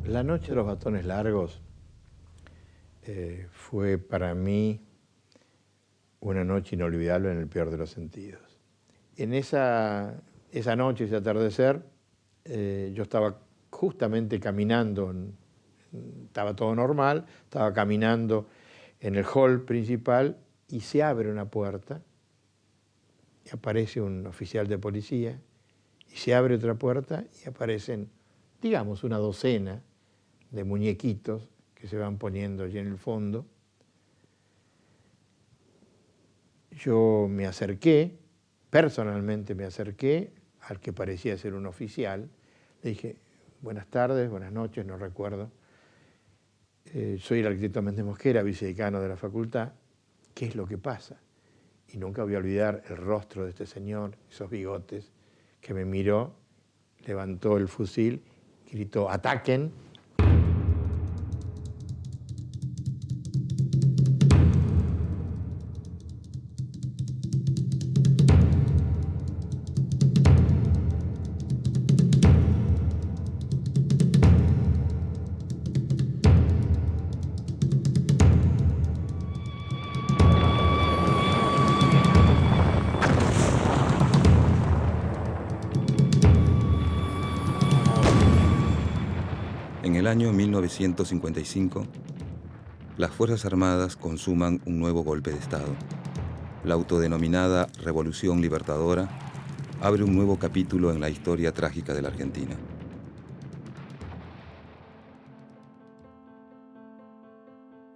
La noche de los batones largos fue para mí una noche inolvidable en el peor de los sentidos. En esa noche, ese atardecer, yo estaba justamente caminando, estaba todo normal, estaba caminando en el hall principal y se abre una puerta y aparece un oficial de policía y se abre otra puerta y aparecen, digamos, una docena de muñequitos que se van poniendo allí en el fondo. Yo me acerqué, personalmente me acerqué al que parecía ser un oficial. Le dije, buenas tardes, buenas noches, no recuerdo. Soy el arquitecto Méndez Mosquera, vicedecano de la facultad. ¿Qué es lo que pasa? Y nunca voy a olvidar el rostro de este señor, esos bigotes, que me miró, levantó el fusil, gritó, ¡ataquen! En el año 1955, las Fuerzas Armadas consuman un nuevo golpe de Estado. La autodenominada Revolución Libertadora abre un nuevo capítulo en la historia trágica de la Argentina.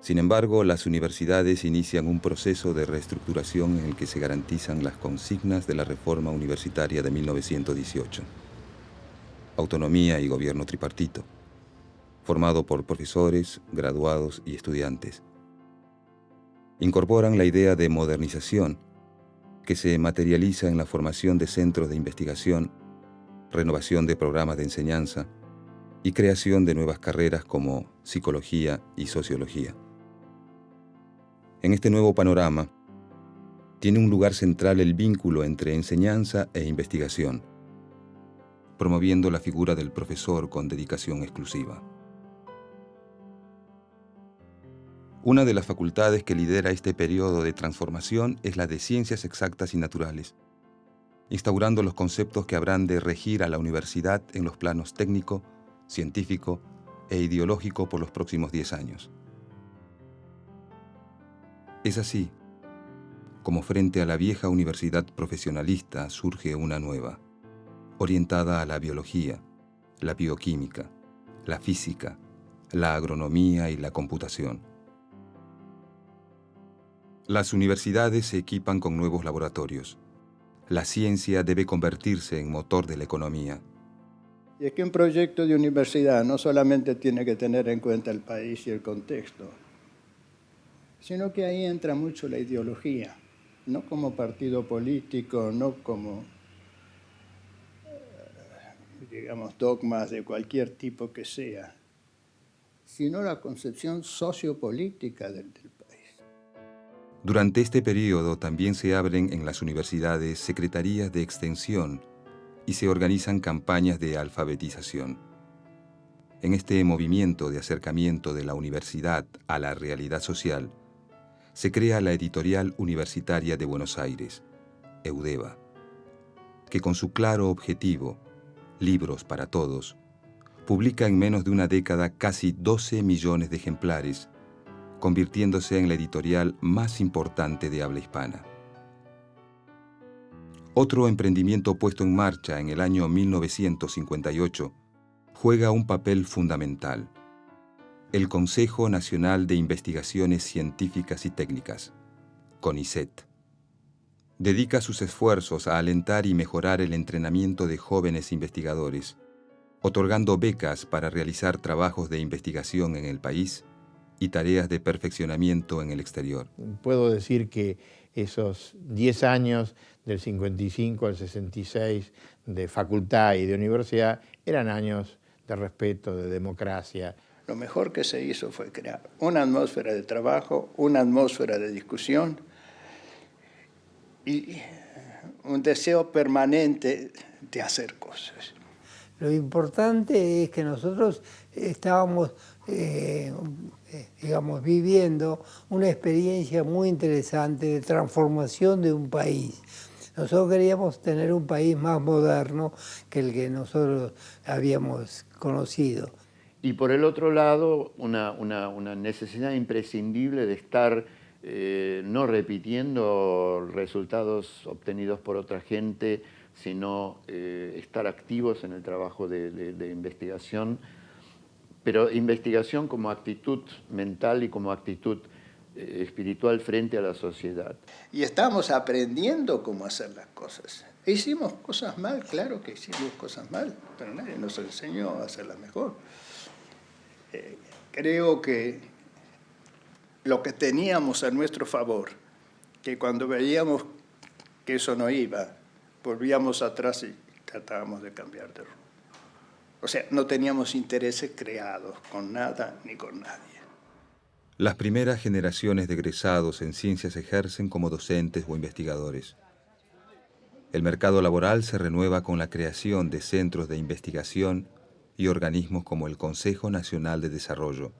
Sin embargo, las universidades inician un proceso de reestructuración en el que se garantizan las consignas de la reforma universitaria de 1918. Autonomía y gobierno tripartito, formado por profesores, graduados y estudiantes. Incorporan la idea de modernización, que se materializa en la formación de centros de investigación, renovación de programas de enseñanza y creación de nuevas carreras como psicología y sociología. En este nuevo panorama, tiene un lugar central el vínculo entre enseñanza e investigación, promoviendo la figura del profesor con dedicación exclusiva. Una de las facultades que lidera este periodo de transformación es la de Ciencias Exactas y Naturales, instaurando los conceptos que habrán de regir a la universidad en los planos técnico, científico e ideológico por los próximos 10 años. Es así como frente a la vieja universidad profesionalista surge una nueva, orientada a la biología, la bioquímica, la física, la agronomía y la computación. Las universidades se equipan con nuevos laboratorios. La ciencia debe convertirse en motor de la economía. Y es que un proyecto de universidad no solamente tiene que tener en cuenta el país y el contexto, sino que ahí entra mucho la ideología, no como partido político, no como, digamos, dogmas de cualquier tipo que sea, sino la concepción sociopolítica del país. Durante este periodo también se abren en las universidades secretarías de extensión y se organizan campañas de alfabetización. En este movimiento de acercamiento de la universidad a la realidad social, se crea la Editorial Universitaria de Buenos Aires, EUDEBA, que con su claro objetivo, Libros para Todos, publica en menos de una década casi 12 millones de ejemplares, convirtiéndose en la editorial más importante de habla hispana. Otro emprendimiento puesto en marcha en el año 1958 juega un papel fundamental: el Consejo Nacional de Investigaciones Científicas y Técnicas, CONICET. Dedica sus esfuerzos a alentar y mejorar el entrenamiento de jóvenes investigadores, otorgando becas para realizar trabajos de investigación en el país y tareas de perfeccionamiento en el exterior. Puedo decir que esos 10 años, del 55 al 66, de facultad y de universidad, eran años de respeto, de democracia. Lo mejor que se hizo fue crear una atmósfera de trabajo, una atmósfera de discusión y un deseo permanente de hacer cosas. Lo importante es que nosotros estábamos, digamos, viviendo una experiencia muy interesante de transformación de un país. Nosotros queríamos tener un país más moderno que el que nosotros habíamos conocido. Y por el otro lado, una necesidad imprescindible de estar no repitiendo resultados obtenidos por otra gente, sino estar activos en el trabajo de investigación, pero investigación como actitud mental y como actitud espiritual frente a la sociedad. Y estamos aprendiendo cómo hacer las cosas. Hicimos cosas mal, claro que hicimos cosas mal, pero nadie nos enseñó a hacerlas mejor. Creo que lo que teníamos a nuestro favor, que cuando veíamos que eso no iba, volvíamos atrás y tratábamos de cambiar de rumbo. O sea, no teníamos intereses creados con nada ni con nadie. Las primeras generaciones de egresados en ciencias ejercen como docentes o investigadores. El mercado laboral se renueva con la creación de centros de investigación y organismos como el Consejo Nacional de Desarrollo,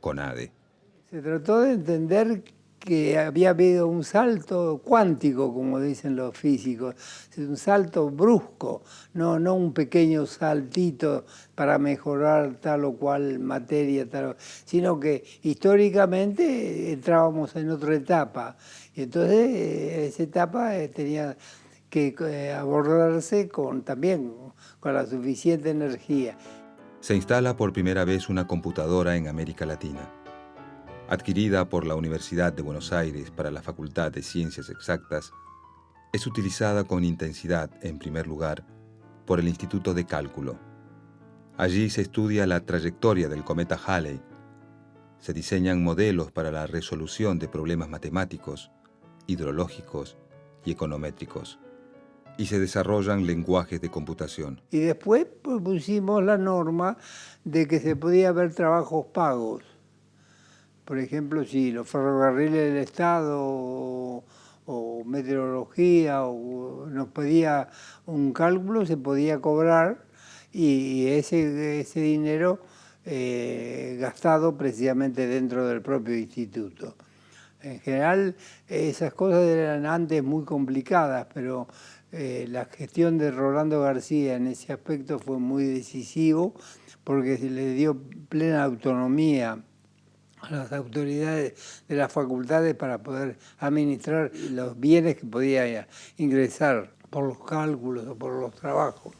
CONADE. Se trató de entender que había habido un salto cuántico, como dicen los físicos, un salto brusco, no un pequeño saltito para mejorar tal o cual materia, sino que históricamente entrábamos en otra etapa. Y entonces esa etapa tenía que abordarse también con la suficiente energía. Se instala por primera vez una computadora en América Latina. Adquirida por la Universidad de Buenos Aires para la Facultad de Ciencias Exactas, es utilizada con intensidad, en primer lugar, por el Instituto de Cálculo. Allí se estudia la trayectoria del cometa Halley, se diseñan modelos para la resolución de problemas matemáticos, hidrológicos y econométricos, y se desarrollan lenguajes de computación. Y después pusimos la norma de que se podía haber trabajos pagos. Por ejemplo, si los ferrocarriles del Estado o meteorología nos pedía un cálculo, se podía cobrar y ese dinero gastado precisamente dentro del propio instituto. En general, esas cosas eran antes muy complicadas, pero la gestión de Rolando García en ese aspecto fue muy decisivo porque se le dio plena autonomía a las autoridades de las facultades para poder administrar los bienes que podía ingresar por los cálculos o por los trabajos.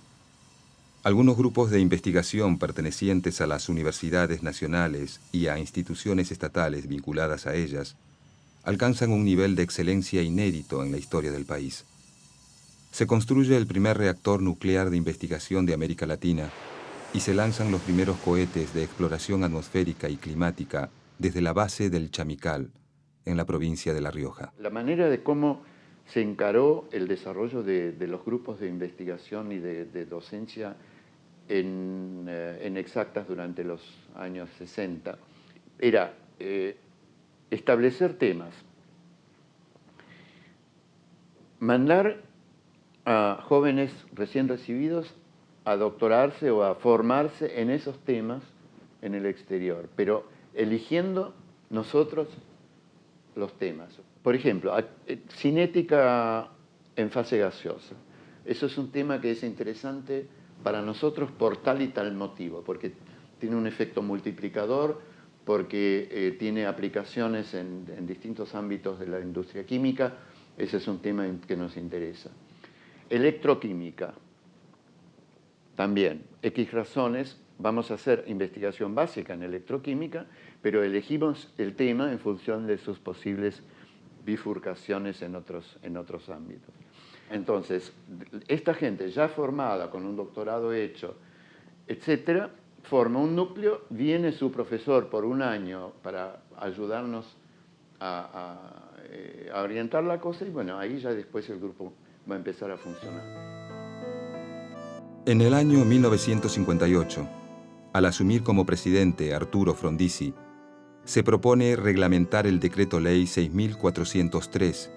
Algunos grupos de investigación pertenecientes a las universidades nacionales y a instituciones estatales vinculadas a ellas alcanzan un nivel de excelencia inédito en la historia del país. Se construye el primer reactor nuclear de investigación de América Latina y se lanzan los primeros cohetes de exploración atmosférica y climática desde la base del Chamical, en la provincia de La Rioja. La manera de cómo se encaró el desarrollo de los grupos de investigación y de docencia en Exactas durante los años 60 era establecer temas, mandar a jóvenes recién recibidos a doctorarse o a formarse en esos temas en el exterior, pero eligiendo nosotros los temas. Por ejemplo, cinética en fase gaseosa. Eso es un tema que es interesante para nosotros por tal y tal motivo, porque tiene un efecto multiplicador, porque tiene aplicaciones en distintos ámbitos de la industria química. Ese es un tema que nos interesa. Electroquímica, también, X razones. Vamos a hacer investigación básica en electroquímica, pero elegimos el tema en función de sus posibles bifurcaciones en otros ámbitos. Entonces, esta gente ya formada, con un doctorado hecho, etcétera, forma un núcleo, viene su profesor por un año para ayudarnos a orientar la cosa y bueno, ahí ya después el grupo va a empezar a funcionar. En el año 1958, al asumir como presidente Arturo Frondizi, se propone reglamentar el Decreto Ley 6403,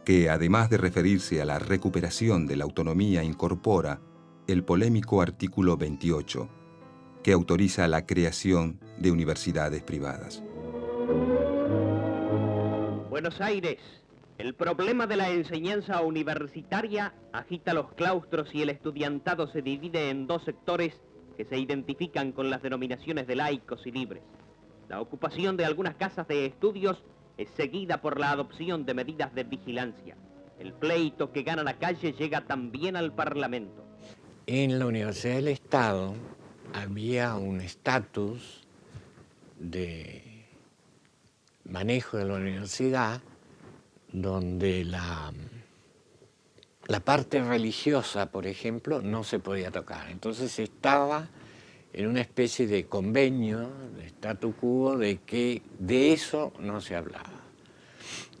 que además de referirse a la recuperación de la autonomía incorpora el polémico artículo 28, que autoriza la creación de universidades privadas. Buenos Aires. El problema de la enseñanza universitaria agita los claustros y el estudiantado se divide en dos sectores que se identifican con las denominaciones de laicos y libres. La ocupación de algunas casas de estudios es seguida por la adopción de medidas de vigilancia. El pleito que gana la calle llega también al Parlamento. En la Universidad del Estado había un estatus de manejo de la universidad donde la parte religiosa, por ejemplo, no se podía tocar. Entonces estaba en una especie de convenio, de statu quo, de que de eso no se hablaba.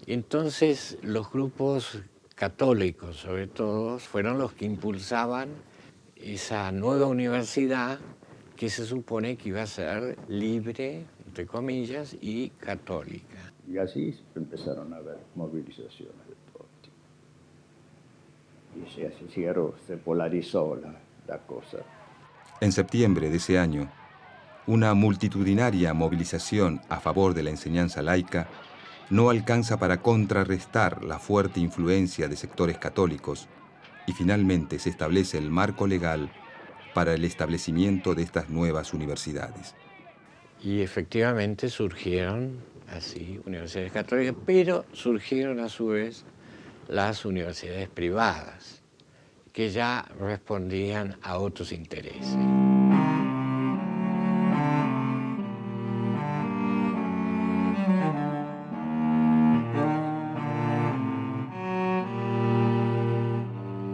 Entonces los grupos católicos, sobre todo, fueron los que impulsaban esa nueva universidad que se supone que iba a ser libre, entre comillas, y católica. Y así empezaron a haber movilizaciones de todo tipo. Y se polarizó la cosa. En septiembre de ese año, una multitudinaria movilización a favor de la enseñanza laica no alcanza para contrarrestar la fuerte influencia de sectores católicos y finalmente se establece el marco legal para el establecimiento de estas nuevas universidades. Y efectivamente surgieron así universidades católicas, pero surgieron a su vez las universidades privadas, que ya respondían a otros intereses.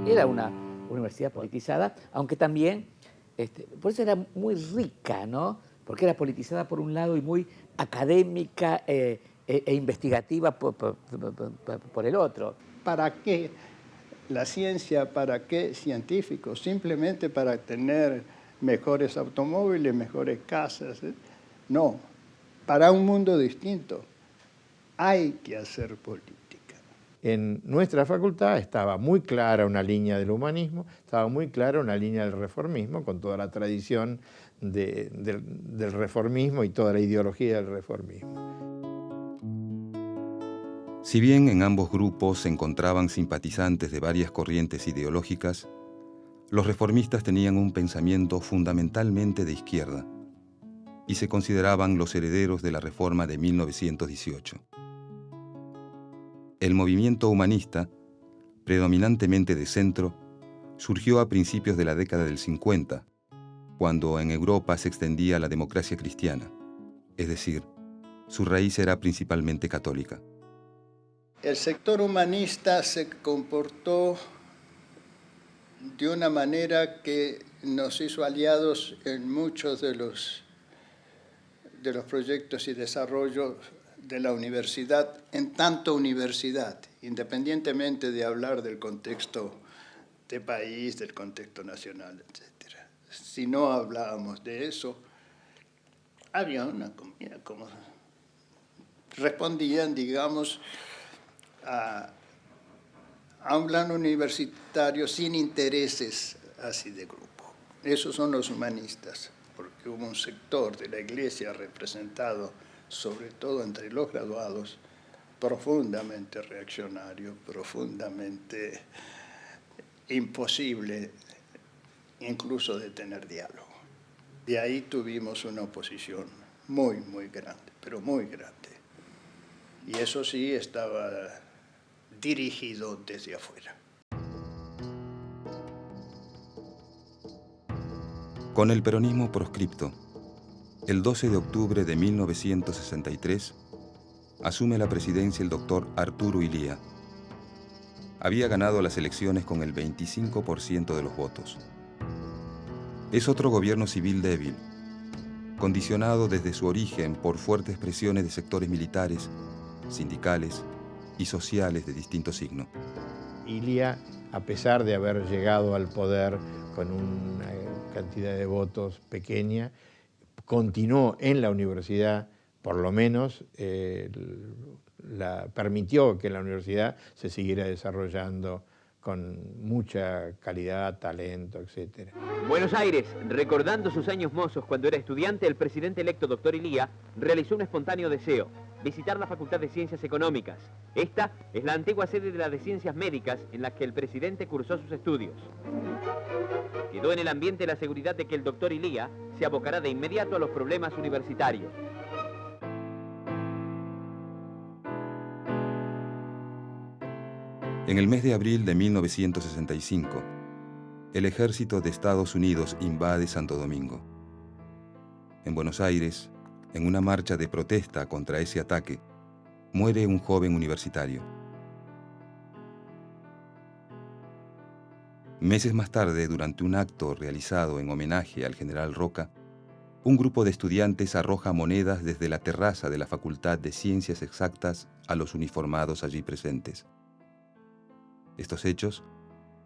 Era una universidad politizada, aunque también, por eso era muy rica, ¿no? Porque era politizada por un lado y muy académica e investigativa por el otro. ¿Para qué la ciencia? ¿Para qué científicos? Simplemente para tener mejores automóviles, mejores casas. No, para un mundo distinto hay que hacer política. En nuestra facultad estaba muy clara una línea del humanismo, estaba muy clara una línea del reformismo, con toda la tradición del reformismo y toda la ideología del reformismo. Si bien en ambos grupos se encontraban simpatizantes de varias corrientes ideológicas, los reformistas tenían un pensamiento fundamentalmente de izquierda y se consideraban los herederos de la Reforma de 1918. El movimiento humanista, predominantemente de centro, surgió a principios de la década del 50, cuando en Europa se extendía la democracia cristiana, es decir, su raíz era principalmente católica. El sector humanista se comportó de una manera que nos hizo aliados en muchos de los proyectos y desarrollos de la universidad, en tanto universidad, independientemente de hablar del contexto de país, del contexto nacional, etc. Si no hablábamos de eso, había una comida como respondían, digamos, a un plan universitario sin intereses así de grupo. Esos son los humanistas, porque hubo un sector de la Iglesia representado, sobre todo entre los graduados, profundamente reaccionario, profundamente imposible incluso de tener diálogo. De ahí tuvimos una oposición muy, muy grande, pero muy grande. Y eso sí estaba dirigido desde afuera. Con el peronismo proscripto, el 12 de octubre de 1963, asume la presidencia el doctor Arturo Illia. Había ganado las elecciones con el 25% de los votos. Es otro gobierno civil débil, condicionado desde su origen por fuertes presiones de sectores militares, sindicales y sociales de distinto signo. Illia, a pesar de haber llegado al poder con una cantidad de votos pequeña, continuó en la universidad, por lo menos permitió que la universidad se siguiera desarrollando con mucha calidad, talento, etc. Buenos Aires, recordando sus años mozos cuando era estudiante, el presidente electo doctor Ilía realizó un espontáneo deseo: visitar la Facultad de Ciencias Económicas. Esta es la antigua sede de la de Ciencias Médicas en la que el presidente cursó sus estudios. Quedó en el ambiente la seguridad de que el doctor Ilía se abocará de inmediato a los problemas universitarios. En el mes de abril de 1965, el ejército de Estados Unidos invade Santo Domingo. En Buenos Aires, en una marcha de protesta contra ese ataque, muere un joven universitario. Meses más tarde, durante un acto realizado en homenaje al general Roca, un grupo de estudiantes arroja monedas desde la terraza de la Facultad de Ciencias Exactas a los uniformados allí presentes. Estos hechos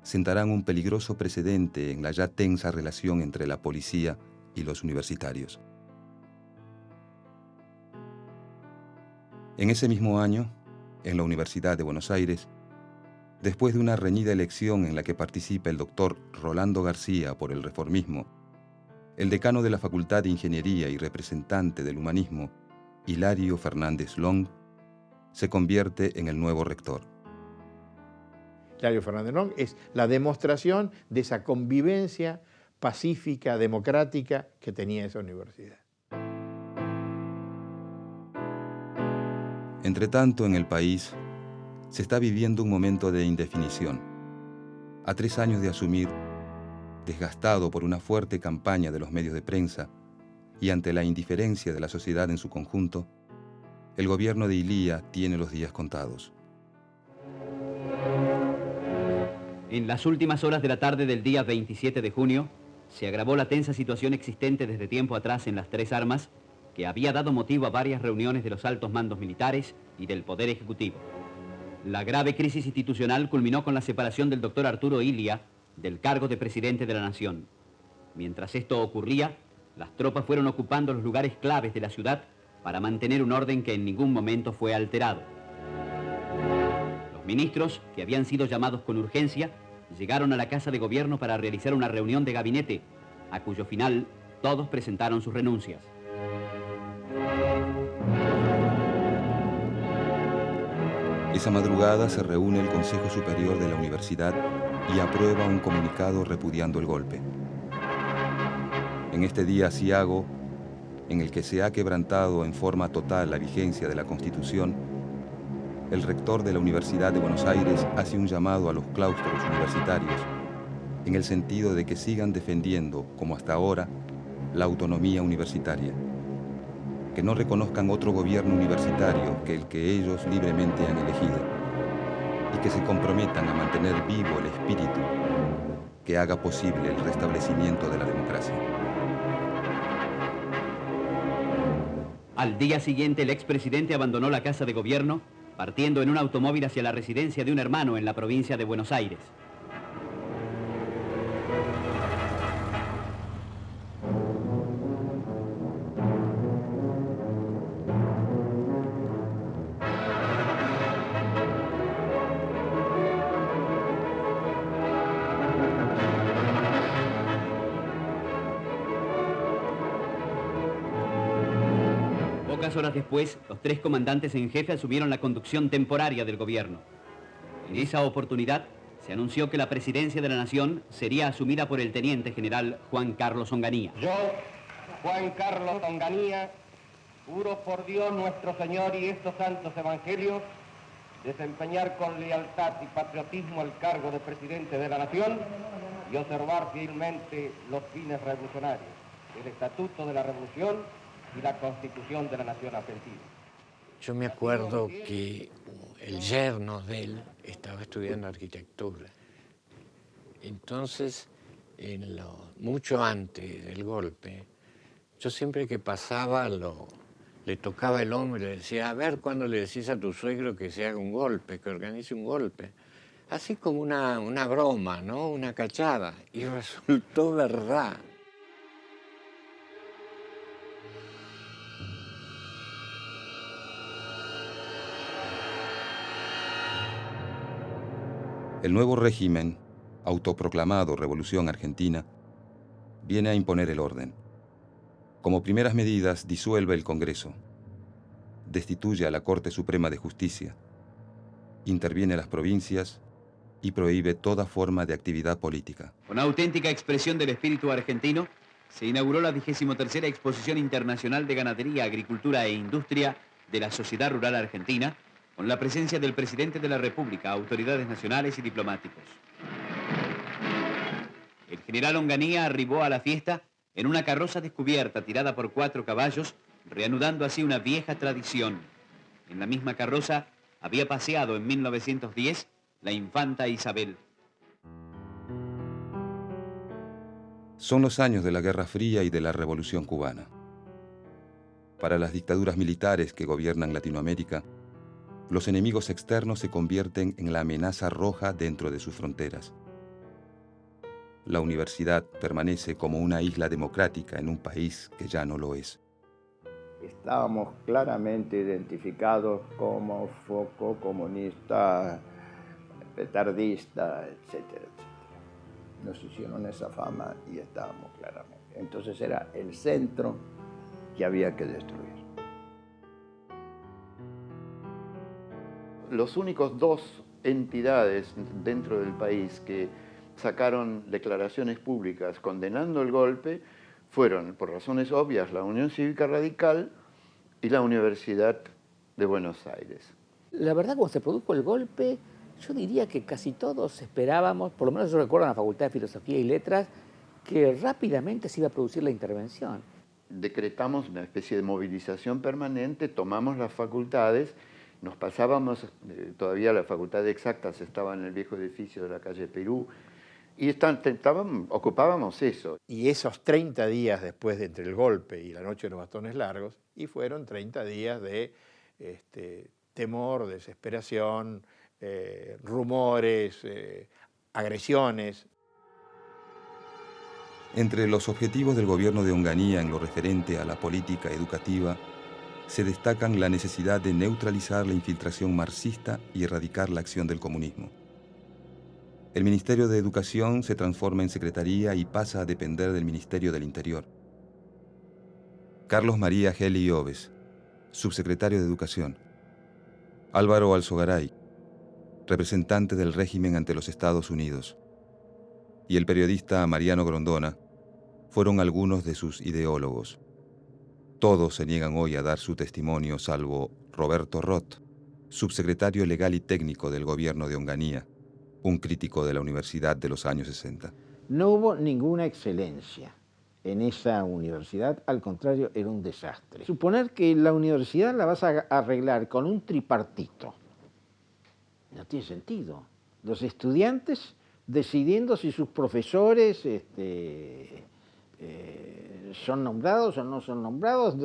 sentarán un peligroso precedente en la ya tensa relación entre la policía y los universitarios. En ese mismo año, en la Universidad de Buenos Aires, después de una reñida elección en la que participa el doctor Rolando García por el reformismo, el decano de la Facultad de Ingeniería y representante del humanismo, Hilario Fernández Long, se convierte en el nuevo rector. Hilario Fernández Long es la demostración de esa convivencia pacífica, democrática que tenía esa universidad. Entretanto, en el país se está viviendo un momento de indefinición. A 3 años de asumir, desgastado por una fuerte campaña de los medios de prensa y ante la indiferencia de la sociedad en su conjunto, el gobierno de Ilía tiene los días contados. En las últimas horas de la tarde del día 27 de junio, se agravó la tensa situación existente desde tiempo atrás en las Tres Armas, que había dado motivo a varias reuniones de los altos mandos militares y del Poder Ejecutivo. La grave crisis institucional culminó con la separación del doctor Arturo Illia del cargo de presidente de la Nación. Mientras esto ocurría, las tropas fueron ocupando los lugares claves de la ciudad para mantener un orden que en ningún momento fue alterado. Los ministros, que habían sido llamados con urgencia, llegaron a la Casa de Gobierno para realizar una reunión de gabinete, a cuyo final todos presentaron sus renuncias. Esa madrugada se reúne el Consejo Superior de la Universidad y aprueba un comunicado repudiando el golpe. En este día aciago, en el que se ha quebrantado en forma total la vigencia de la Constitución, el rector de la Universidad de Buenos Aires hace un llamado a los claustros universitarios en el sentido de que sigan defendiendo, como hasta ahora, la autonomía universitaria, que no reconozcan otro gobierno universitario que el que ellos libremente han elegido y que se comprometan a mantener vivo el espíritu que haga posible el restablecimiento de la democracia. Al día siguiente, el expresidente abandonó la Casa de Gobierno, partiendo en un automóvil hacia la residencia de un hermano en la provincia de Buenos Aires. Pocas horas después, los 3 comandantes en jefe asumieron la conducción temporaria del gobierno. En esa oportunidad, se anunció que la presidencia de la Nación sería asumida por el teniente general Juan Carlos Onganía. Yo, Juan Carlos Onganía, juro por Dios nuestro Señor y estos santos evangelios, desempeñar con lealtad y patriotismo el cargo de presidente de la Nación y observar fielmente los fines revolucionarios, el Estatuto de la Revolución y la Constitución de la Nación Argentina. Yo me acuerdo que el yerno de él estaba estudiando arquitectura. Entonces, mucho antes del golpe, yo siempre que pasaba le tocaba el hombro y le decía, a ver cuándo le decís a tu suegro que se haga un golpe, que organice un golpe. Así como una broma, ¿no? Una cachada. Y resultó verdad. El nuevo régimen, autoproclamado Revolución Argentina, viene a imponer el orden. Como primeras medidas, disuelve el Congreso, destituye a la Corte Suprema de Justicia, interviene en las provincias y prohíbe toda forma de actividad política. Con auténtica expresión del espíritu argentino, se inauguró la 23ª Exposición Internacional de Ganadería, Agricultura e Industria de la Sociedad Rural Argentina, con la presencia del presidente de la República, autoridades nacionales y diplomáticos. El general Onganía arribó a la fiesta en una carroza descubierta tirada por 4 caballos, reanudando así una vieja tradición. En la misma carroza había paseado en 1910 la infanta Isabel. Son los años de la Guerra Fría y de la Revolución Cubana. Para las dictaduras militares que gobiernan Latinoamérica, los enemigos externos se convierten en la amenaza roja dentro de sus fronteras. La universidad permanece como una isla democrática en un país que ya no lo es. Estábamos claramente identificados como foco comunista, petardista, etcétera, etcétera. Nos hicieron esa fama y estábamos claramente. Entonces era el centro que había que destruir. Los únicos 2 entidades dentro del país que sacaron declaraciones públicas condenando el golpe fueron, por razones obvias, la Unión Cívica Radical y la Universidad de Buenos Aires. La verdad, cuando se produjo el golpe, yo diría que casi todos esperábamos, por lo menos yo recuerdo en la Facultad de Filosofía y Letras, que rápidamente se iba a producir la intervención. Decretamos una especie de movilización permanente, tomamos las facultades, nos pasábamos, todavía la Facultad de Exactas estaba en el viejo edificio de la calle Perú, y ocupábamos eso. Y esos 30 días después de entre el golpe y la noche de los bastones largos, y fueron 30 días de temor, desesperación, rumores, agresiones. Entre los objetivos del gobierno de Onganía en lo referente a la política educativa, se destacan la necesidad de neutralizar la infiltración marxista y erradicar la acción del comunismo. El Ministerio de Educación se transforma en Secretaría y pasa a depender del Ministerio del Interior. Carlos María Geli Oves, subsecretario de Educación. Álvaro Alzogaray, representante del régimen ante los Estados Unidos. Y el periodista Mariano Grondona fueron algunos de sus ideólogos. Todos se niegan hoy a dar su testimonio, salvo Roberto Roth, subsecretario legal y técnico del gobierno de Onganía, un crítico de la universidad de los años 60. No hubo ninguna excelencia en esa universidad, al contrario, era un desastre. Suponer que la universidad la vas a arreglar con un tripartito, no tiene sentido. Los estudiantes decidiendo si sus profesores son nombrados o no son nombrados,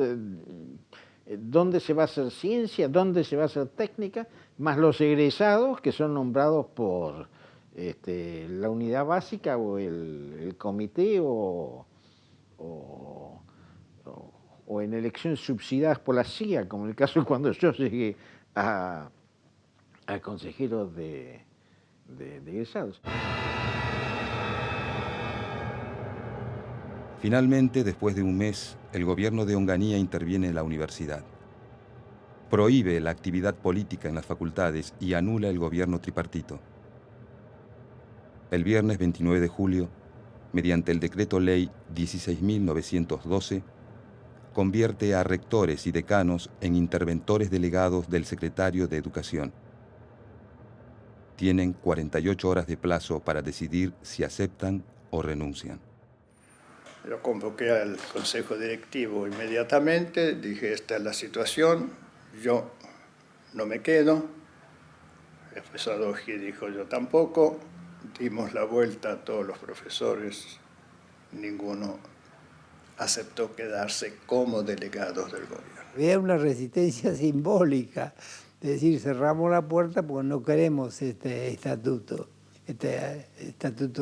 dónde se va a hacer ciencia, dónde se va a hacer técnica, más los egresados que son nombrados por la unidad básica o el comité o en elecciones subsidiadas por la CIA, como en el caso cuando yo llegué a consejero de egresados. Finalmente, después de un mes, el gobierno de Onganía interviene en la universidad. Prohíbe la actividad política en las facultades y anula el gobierno tripartito. El viernes 29 de julio, mediante el decreto ley 16.912, convierte a rectores y decanos en interventores delegados del secretario de Educación. Tienen 48 horas de plazo para decidir si aceptan o renuncian. Lo convoqué al consejo directivo inmediatamente, dije, esta es la situación, yo no me quedo. El profesor Doji dijo, yo tampoco. Dimos la vuelta a todos los profesores, ninguno aceptó quedarse como delegados del gobierno. Había una resistencia simbólica, es decir, cerramos la puerta porque no queremos este estatuto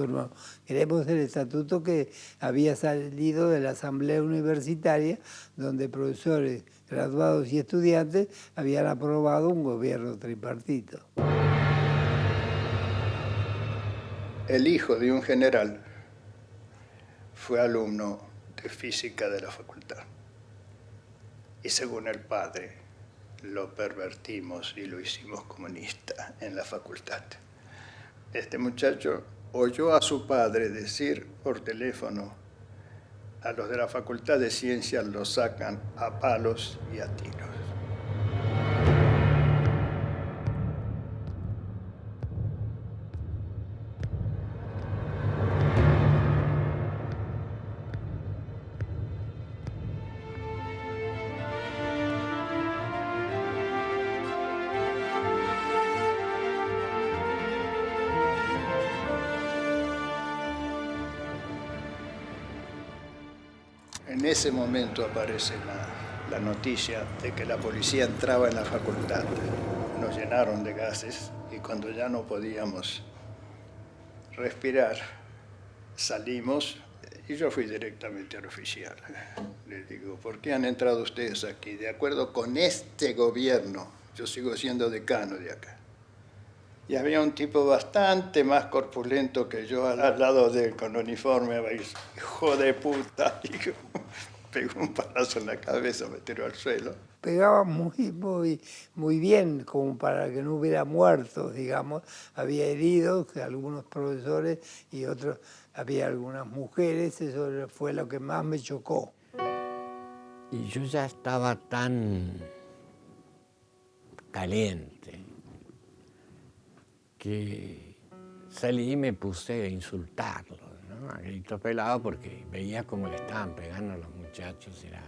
nuevo. Queremos el estatuto que había salido de la Asamblea Universitaria, donde profesores, graduados y estudiantes habían aprobado un gobierno tripartito. El hijo de un general fue alumno de física de la facultad. Y según el padre, lo pervertimos y lo hicimos comunista en la facultad. Este muchacho oyó a su padre decir por teléfono: a los de la Facultad de Ciencias los sacan a palos y a tiros. En ese momento aparece la noticia de que la policía entraba en la facultad. Nos llenaron de gases y cuando ya no podíamos respirar, salimos y yo fui directamente al oficial. Le digo: ¿por qué han entrado ustedes aquí? De acuerdo con este gobierno, yo sigo siendo decano de acá. Y había un tipo bastante más corpulento que yo al lado de él, con uniforme, hijo de puta. Y pegó un palazo en la cabeza, me tiró al suelo. Pegaba muy bien, como para que no hubiera muertos, digamos. Había heridos, algunos profesores y otros, había algunas mujeres, eso fue lo que más me chocó. Y yo ya estaba tan caliente que salí y me puse a insultarlo, ¿no? A gritos pelados, porque veía cómo le estaban pegando a los muchachos, era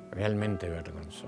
realmente vergonzoso.